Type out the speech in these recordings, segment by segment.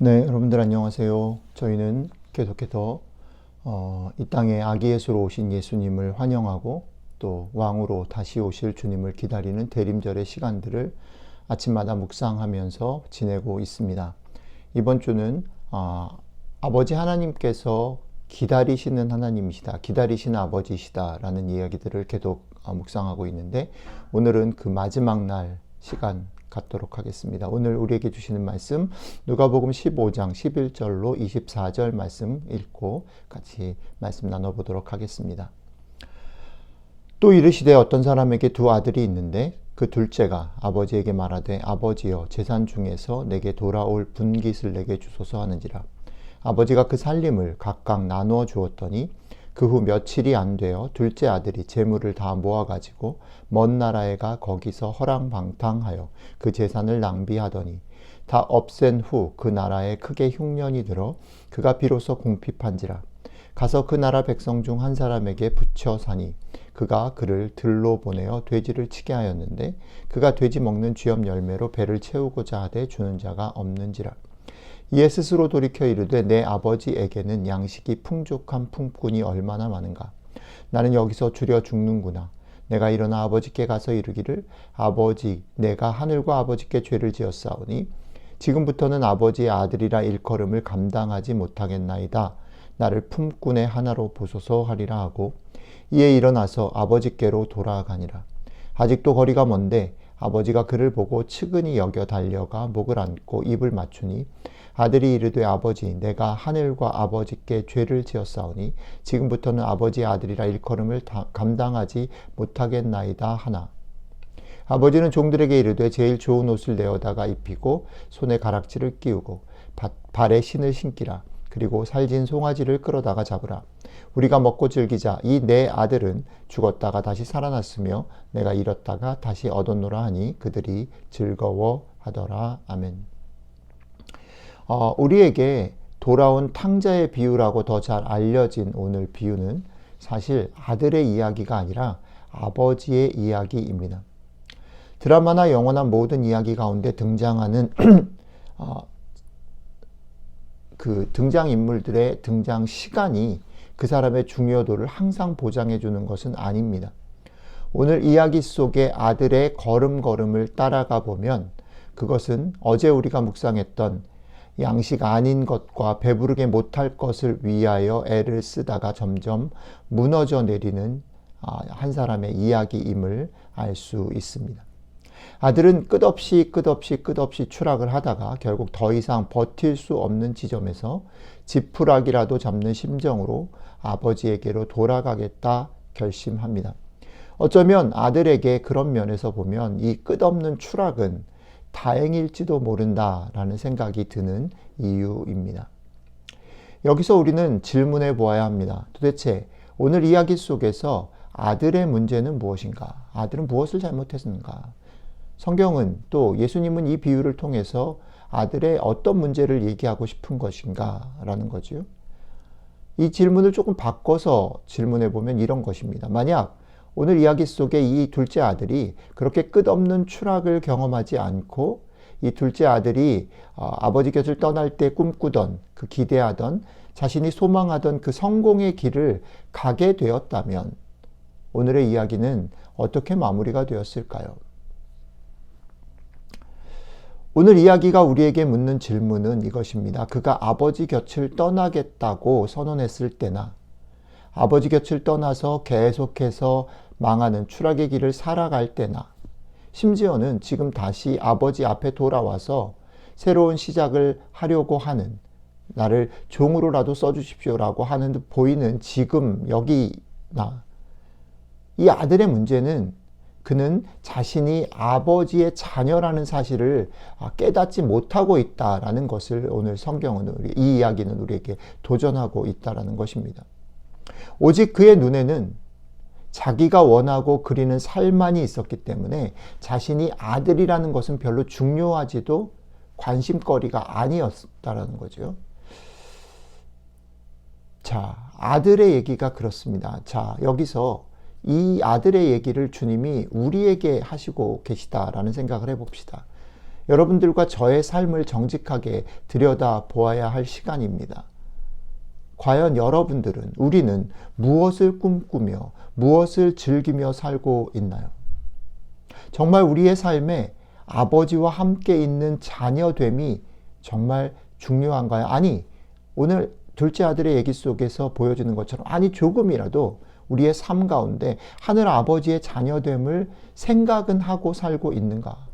네, 여러분들 안녕하세요. 저희는 계속해서 이 땅에 아기 예수로 오신 예수님을 환영하고 또 왕으로 다시 오실 주님을 기다리는 대림절의 시간들을 아침마다 묵상하면서 지내고 있습니다. 이번 주는 아버지 하나님께서 기다리시는 하나님이시다, 기다리시는 아버지시다 라는 이야기들을 계속 묵상하고 있는데, 오늘은 그 마지막 날 시간 갖도록 하겠습니다. 오늘 우리에게 주시는 말씀 누가복음 15장 11절로 24절 말씀 읽고 같이 말씀 나눠보도록 하겠습니다. 또 이르시되 어떤 사람에게 두 아들이 있는데 그 둘째가 아버지에게 말하되 아버지여 재산 중에서 내게 돌아올 분깃을 내게 주소서 하는지라. 아버지가 그 살림을 각각 나누어 주었더니 그 후 며칠이 안 되어 둘째 아들이 재물을 다 모아가지고 먼 나라에 가 거기서 허랑방탕하여 그 재산을 낭비하더니 다 없앤 후 그 나라에 크게 흉년이 들어 그가 비로소 궁핍한지라. 가서 그 나라 백성 중 한 사람에게 붙여 사니 그가 그를 들로 보내어 돼지를 치게 하였는데 그가 돼지 먹는 쥐업 열매로 배를 채우고자 하되 주는 자가 없는지라. 이에 스스로 돌이켜 이르되 내 아버지에게는 양식이 풍족한 품꾼이 얼마나 많은가. 나는 여기서 줄여 죽는구나. 내가 일어나 아버지께 가서 이르기를 아버지 내가 하늘과 아버지께 죄를 지었사오니 지금부터는 아버지의 아들이라 일컬음을 감당하지 못하겠나이다. 나를 품꾼의 하나로 보소서 하리라 하고 이에 일어나서 아버지께로 돌아가니라. 아직도 거리가 먼데 아버지가 그를 보고 측은히 여겨 달려가 목을 안고 입을 맞추니 아들이 이르되 아버지 내가 하늘과 아버지께 죄를 지었사오니 지금부터는 아버지의 아들이라 일컬음을 감당하지 못하겠나이다 하나. 아버지는 종들에게 이르되 제일 좋은 옷을 내어다가 입히고 손에 가락지를 끼우고 발에 신을 신기라. 그리고 살진 송아지를 끌어다가 잡으라. 우리가 먹고 즐기자. 이 내 아들은 죽었다가 다시 살아났으며 내가 잃었다가 다시 얻었노라 하니 그들이 즐거워하더라. 아멘. 우리에게 돌아온 탕자의 비유라고 더 잘 알려진 오늘 비유는 사실 아들의 이야기가 아니라 아버지의 이야기입니다. 드라마나 영화나 모든 이야기 가운데 등장하는 그 등장인물들의 등장 시간이 그 사람의 중요도를 항상 보장해 주는 것은 아닙니다. 오늘 이야기 속의 아들의 걸음걸음을 따라가 보면 그것은 어제 우리가 묵상했던 양식 아닌 것과 배부르게 못할 것을 위하여 애를 쓰다가 점점 무너져 내리는 한 사람의 이야기임을 알 수 있습니다. 아들은 끝없이 추락을 하다가 결국 더 이상 버틸 수 없는 지점에서 지푸라기라도 잡는 심정으로 아버지에게로 돌아가겠다 결심합니다. 어쩌면 아들에게 그런 면에서 보면 이 끝없는 추락은 다행일지도 모른다라는 생각이 드는 이유입니다. 여기서 우리는 질문해 보아야 합니다. 도대체 오늘 이야기 속에서 아들의 문제는 무엇인가? 아들은 무엇을 잘못했는가? 성경은 또 예수님은 이 비유를 통해서 아들의 어떤 문제를 얘기하고 싶은 것인가? 라는 거죠. 이 질문을 조금 바꿔서 질문해 보면 이런 것입니다. 만약 오늘 이야기 속에 이 둘째 아들이 그렇게 끝없는 추락을 경험하지 않고 이 둘째 아들이 아버지 곁을 떠날 때 꿈꾸던 그 기대하던 자신이 소망하던 그 성공의 길을 가게 되었다면 오늘의 이야기는 어떻게 마무리가 되었을까요? 오늘 이야기가 우리에게 묻는 질문은 이것입니다. 그가 아버지 곁을 떠나겠다고 선언했을 때나 아버지 곁을 떠나서 계속해서 망하는 추락의 길을 살아갈 때나 심지어는 지금 다시 아버지 앞에 돌아와서 새로운 시작을 하려고 하는 나를 종으로라도 써주십시오라고 하는 듯 보이는 지금 여기나 이 아들의 문제는 그는 자신이 아버지의 자녀라는 사실을 깨닫지 못하고 있다라는 것을 오늘 성경은 이 이야기는 우리에게 도전하고 있다라는 것입니다. 오직 그의 눈에는 자기가 원하고 그리는 삶만이 있었기 때문에 자신이 아들이라는 것은 별로 중요하지도 관심거리가 아니었다라는 거죠. 자, 아들의 얘기가 그렇습니다. 자, 여기서 이 아들의 얘기를 주님이 우리에게 하시고 계시다라는 생각을 해봅시다. 여러분들과 저의 삶을 정직하게 들여다보아야 할 시간입니다. 과연 여러분들은, 우리는 무엇을 꿈꾸며 무엇을 즐기며 살고 있나요? 정말 우리의 삶에 아버지와 함께 있는 자녀됨이 정말 중요한가요? 아니, 오늘 둘째 아들의 얘기 속에서 보여주는 것처럼, 아니 조금이라도 우리의 삶 가운데 하늘 아버지의 자녀됨을 생각은 하고 살고 있는가?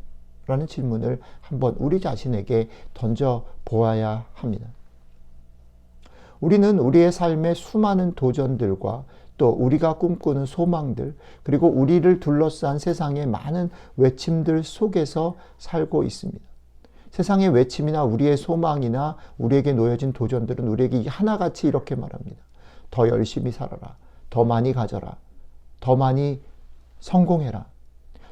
라는 질문을 한번 우리 자신에게 던져 보아야 합니다. 우리는 우리의 삶의 수많은 도전들과 또 우리가 꿈꾸는 소망들, 그리고 우리를 둘러싼 세상의 많은 외침들 속에서 살고 있습니다. 세상의 외침이나 우리의 소망이나 우리에게 놓여진 도전들은 우리에게 하나같이 이렇게 말합니다. 더 열심히 살아라. 더 많이 가져라. 더 많이 성공해라.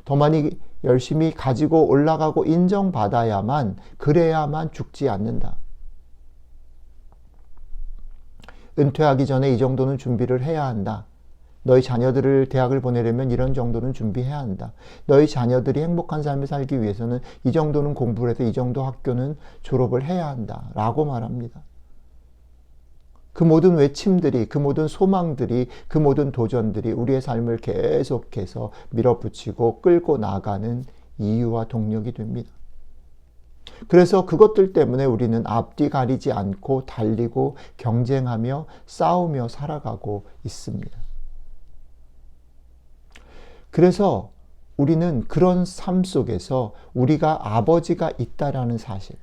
더 많이 열심히 가지고 올라가고 인정받아야만, 그래야만 죽지 않는다. 은퇴하기 전에 이 정도는 준비를 해야 한다. 너희 자녀들을 대학을 보내려면 이런 정도는 준비해야 한다. 너희 자녀들이 행복한 삶을 살기 위해서는 이 정도는 공부를 해서 이 정도 학교는 졸업을 해야 한다. 라고 말합니다. 그 모든 외침들이, 그 모든 소망들이, 그 모든 도전들이 우리의 삶을 계속해서 밀어붙이고 끌고 나가는 이유와 동력이 됩니다. 그래서 그것들 때문에 우리는 앞뒤 가리지 않고 달리고 경쟁하며 싸우며 살아가고 있습니다. 그래서 우리는 그런 삶 속에서 우리가 아버지가 있다라는 사실,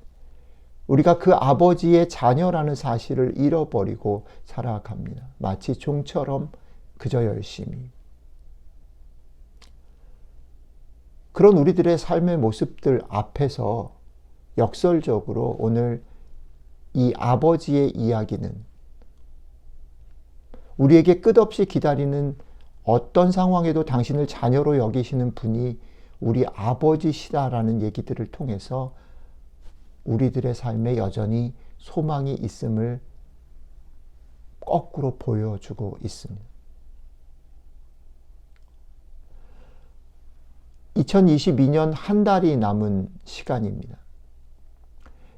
우리가 그 아버지의 자녀라는 사실을 잃어버리고 살아갑니다. 마치 종처럼 그저 열심히. 그런 우리들의 삶의 모습들 앞에서 역설적으로 오늘 이 아버지의 이야기는 우리에게 끝없이 기다리는, 어떤 상황에도 당신을 자녀로 여기시는 분이 우리 아버지시다라는 얘기들을 통해서 우리들의 삶에 여전히 소망이 있음을 거꾸로 보여주고 있습니다. 2022년 한 달이 남은 시간입니다.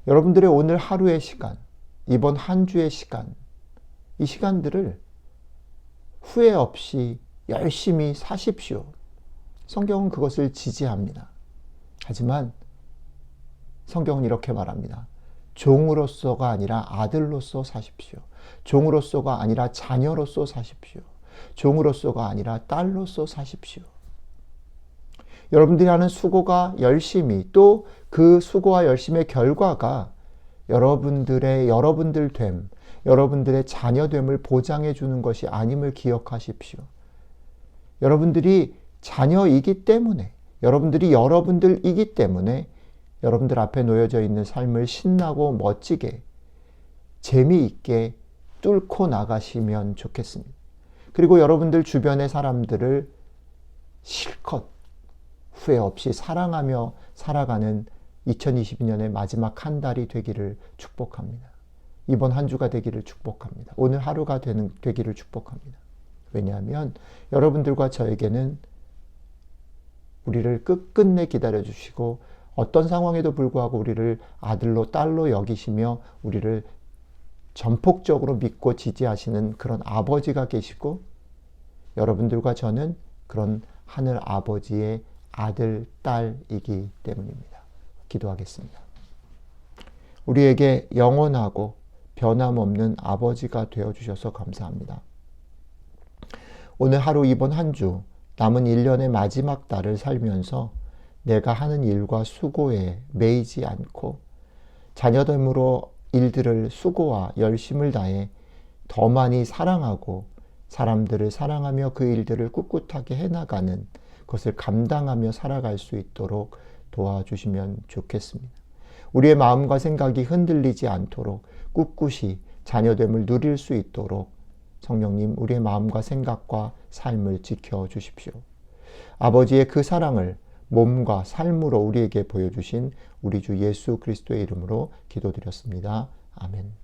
여러분들의 오늘 하루의 시간, 이번 한 주의 시간, 이 시간들을 후회 없이 열심히 사십시오. 성경은 그것을 지지합니다. 하지만 성경은 이렇게 말합니다. 종으로서가 아니라 아들로서 사십시오. 종으로서가 아니라 자녀로서 사십시오. 종으로서가 아니라 딸로서 사십시오. 여러분들이 하는 수고가 열심히, 또 그 수고와 열심의 결과가 여러분들 됨, 여러분들의 자녀됨을 보장해 주는 것이 아님을 기억하십시오. 여러분들이 자녀이기 때문에, 여러분들이 여러분들이기 때문에 여러분들 앞에 놓여져 있는 삶을 신나고 멋지게, 재미있게 뚫고 나가시면 좋겠습니다. 그리고 여러분들 주변의 사람들을 실컷 후회 없이 사랑하며 살아가는 2022년의 마지막 한 달이 되기를 축복합니다. 이번 한 주가 되기를 축복합니다. 오늘 하루가 되기를 축복합니다. 왜냐하면 여러분들과 저에게는 우리를 끝끝내 기다려주시고 어떤 상황에도 불구하고 우리를 아들로 딸로 여기시며 우리를 전폭적으로 믿고 지지하시는 그런 아버지가 계시고, 여러분들과 저는 그런 하늘 아버지의 아들, 딸이기 때문입니다. 기도하겠습니다. 우리에게 영원하고 변함없는 아버지가 되어주셔서 감사합니다. 오늘 하루, 이번 한 주, 남은 1년의 마지막 달을 살면서 내가 하는 일과 수고에 매이지 않고 자녀됨으로 일들을 수고와 열심을 다해 더 많이 사랑하고 사람들을 사랑하며 그 일들을 꿋꿋하게 해나가는 것을 감당하며 살아갈 수 있도록 도와주시면 좋겠습니다. 우리의 마음과 생각이 흔들리지 않도록 꿋꿋이 자녀됨을 누릴 수 있도록 성령님, 우리의 마음과 생각과 삶을 지켜주십시오. 아버지의 그 사랑을 몸과 삶으로 우리에게 보여주신 우리 주 예수 그리스도의 이름으로 기도드렸습니다. 아멘.